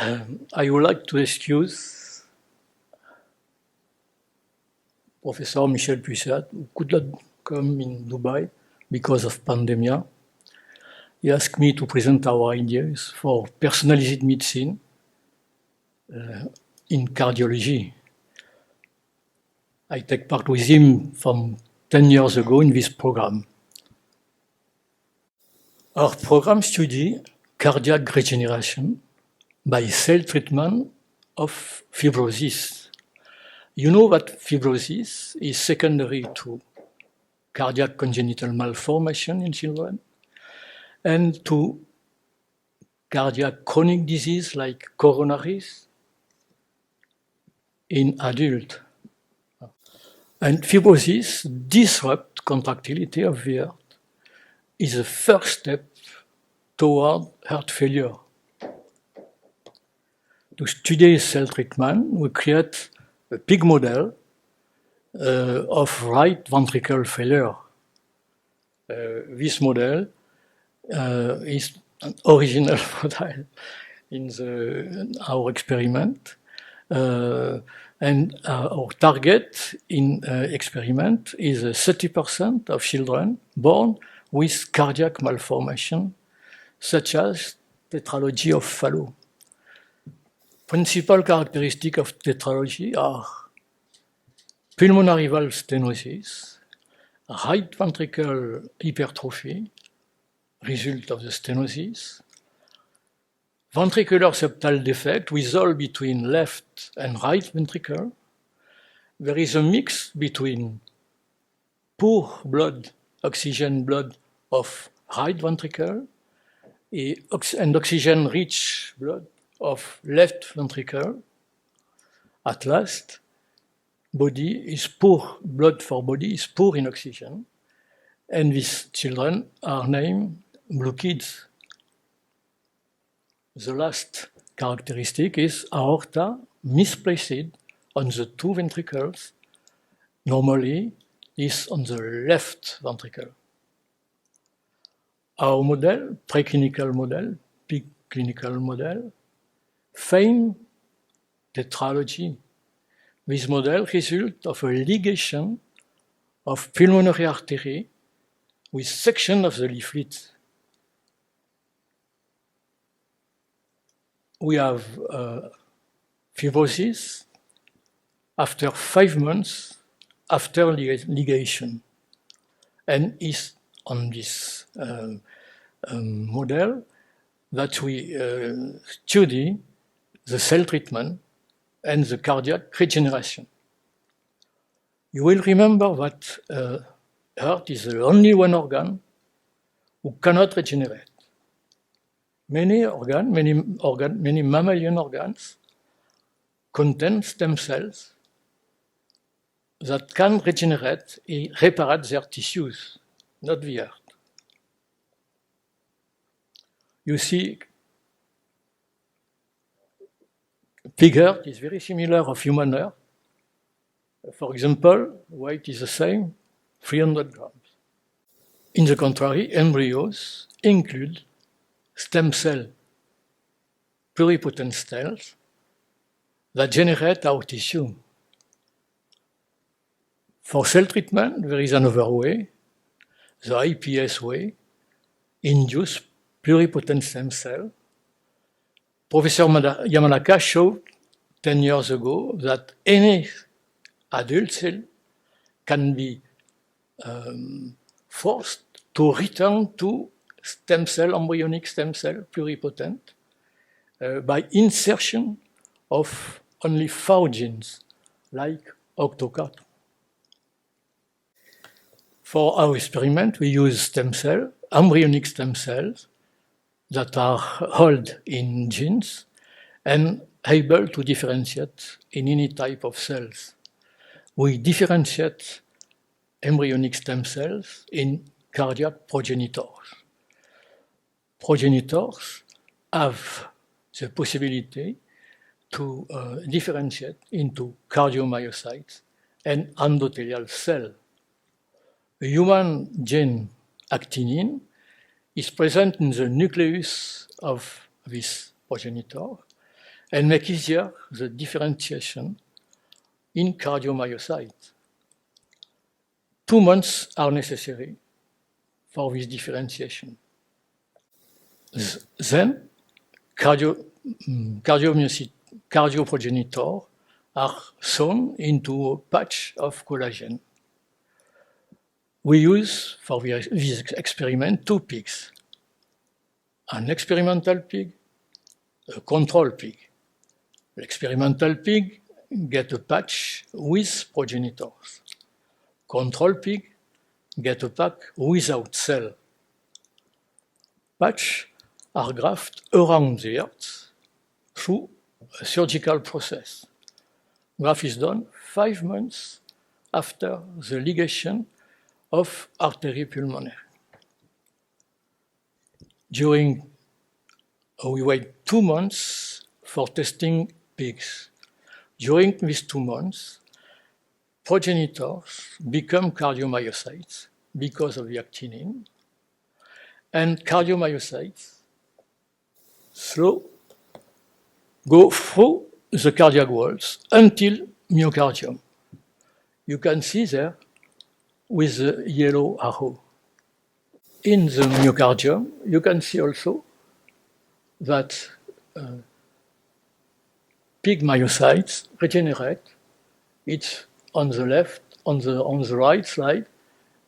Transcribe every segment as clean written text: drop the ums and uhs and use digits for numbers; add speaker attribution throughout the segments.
Speaker 1: I would like to excuse Professor Michel Puissat, who could not come in Dubai because of pandemic. He asked me to present our ideas for personalized medicine in cardiology. I take part with him from 10 years ago in this program. Our program studies cardiac regeneration by cell treatment of fibrosis. You know that fibrosis is secondary to cardiac congenital malformation in children and to cardiac chronic disease like coronaries in adults. And fibrosis disrupts contractility of the heart, is the first step toward heart failure. To study cell treatment, we create a pig model of right ventricle failure. This model is an original model in our experiment. And our target in experiment is 30% of children born with cardiac malformation, such as tetralogy of Fallot. Principal characteristics of tetralogy are pulmonary valve stenosis, right ventricle hypertrophy, result of the stenosis, ventricular septal defect with between left and right ventricle. There is a mix between poor blood, oxygen blood of right ventricle and oxygen-rich blood of left ventricle. At last, body is poor, blood for body is poor in oxygen, and these children are named blue kids. The last characteristic is aorta misplaced on the two ventricles, normally is on the left ventricle. Our model, preclinical model, pig clinical model, feign tetralogy. This model results of a ligation of pulmonary artery with section of the leaflet. We have fibrosis after 5 months after ligation, and is on this model that we study the cell treatment and the cardiac regeneration. You will remember that heart is the only one organ who cannot regenerate. Many mammalian organs contain stem cells that can regenerate and repair their tissues, not the heart. You see, pig heart is very similar of human heart. For example, weight is the same, 300 grams. In the contrary, embryos include stem cell, pluripotent cells that generate our tissue. For cell treatment, there is another way, the iPS way, induce pluripotent stem cell. Professor Yamanaka showed 10 years ago that any adult cell can be forced to return to stem cell, embryonic stem cell, pluripotent, by insertion of only 4 genes, like octocard. For our experiment, we use stem cell, embryonic stem cells that are held in genes and able to differentiate in any type of cells. We differentiate embryonic stem cells in cardiac progenitors. Progenitors have the possibility to differentiate into cardiomyocytes and endothelial cell. A human gene actinin is present in the nucleus of this progenitor, and make easier the differentiation in cardiomyocytes. 2 months are necessary for this differentiation. Then, cardioprogenitors are sewn into a patch of collagen. We use for this experiment 2 pigs, an experimental pig, a control pig. The experimental pig get a patch with progenitors. Control pig get a pack without cell. Patch are grafted around the heart through a surgical process. Graft is done 5 months after the ligation of artery pulmonaire. We wait 2 months for testing pigs. During these 2 months, progenitors become cardiomyocytes because of the actinin, and cardiomyocytes go through the cardiac walls until myocardium. You can see there with the yellow arrow. In the myocardium, you can see also that pig myocytes regenerate. It's on the left, on the right side,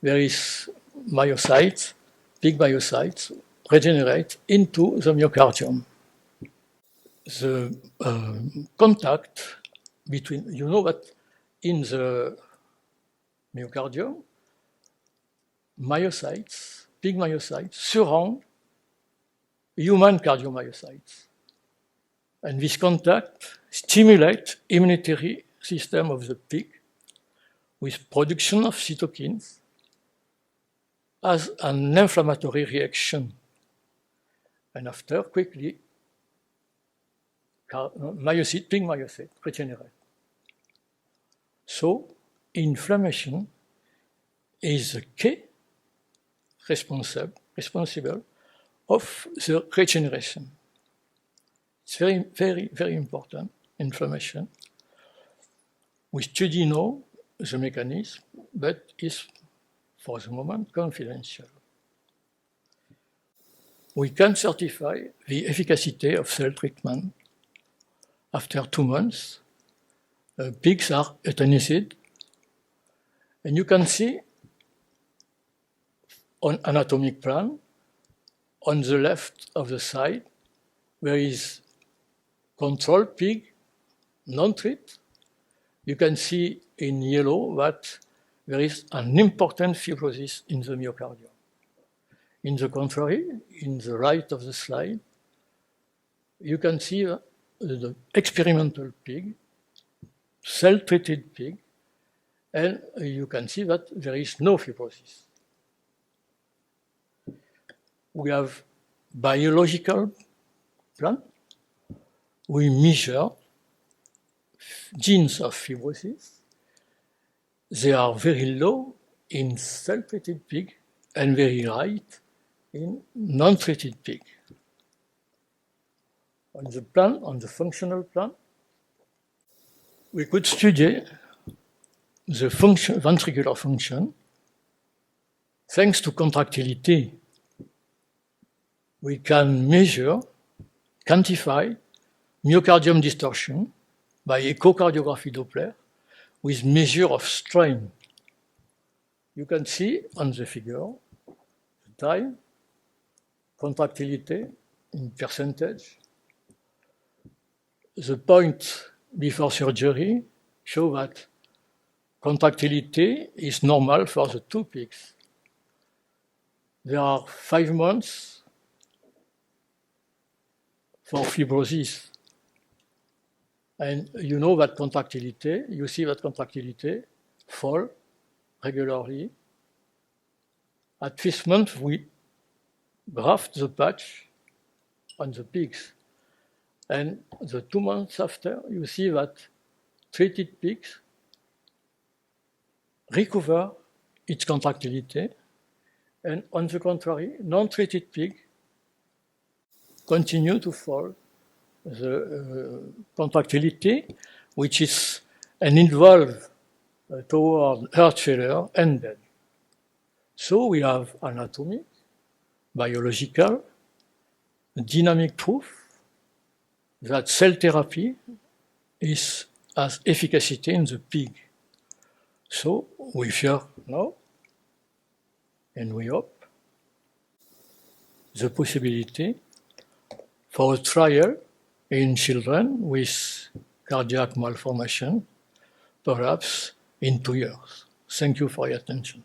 Speaker 1: there is myocytes, pig myocytes regenerate into the myocardium. The contact between, you know that in the myocardium, myocytes, pig myocytes, surround human cardiomyocytes. And this contact stimulates immunity system of the pig with production of cytokines as an inflammatory reaction. And after, quickly, pig myocyte regenerate. So, inflammation is the key responsible of the regeneration. It's very, very, very important, inflammation. We study now the mechanism, but is, for the moment, confidential. We can certify the efficacy of cell treatment after 2 months. Pigs are euthanized, and you can see on anatomic plan, on the left of the side, there is control pig, non-treat. You can see in yellow that there is an important fibrosis in the myocardium. In the contrary, in the right of the slide, you can see the experimental pig, cell-treated pig, and you can see that there is no fibrosis. We have biological plan. We measure genes of fibrosis. They are very low in cell-treated pig and very high in non-treated pig. On the plan, on the functional plan, we could study the ventricular function. Thanks to contractility, we can measure, quantify myocardium distortion by echocardiography Doppler with measure of strain. You can see on the figure the time, contractility in percentage. The point before surgery show that contractility is normal for the 2 pigs. There are 5 months for fibrosis. And you know that contractility, you see that contractility fall regularly. At 5th month, we graft the patch on the pigs. And the 2 months after, you see that treated pigs recover its contractility, and on the contrary, non-treated pig continue to fall the contractility, which is an involved toward heart failure and death. So we have anatomy, biological, dynamic proof that cell therapy has efficacy in the pig. So we fear now, and we hope, the possibility for a trial in children with cardiac malformation, perhaps in 2 years. Thank you for your attention.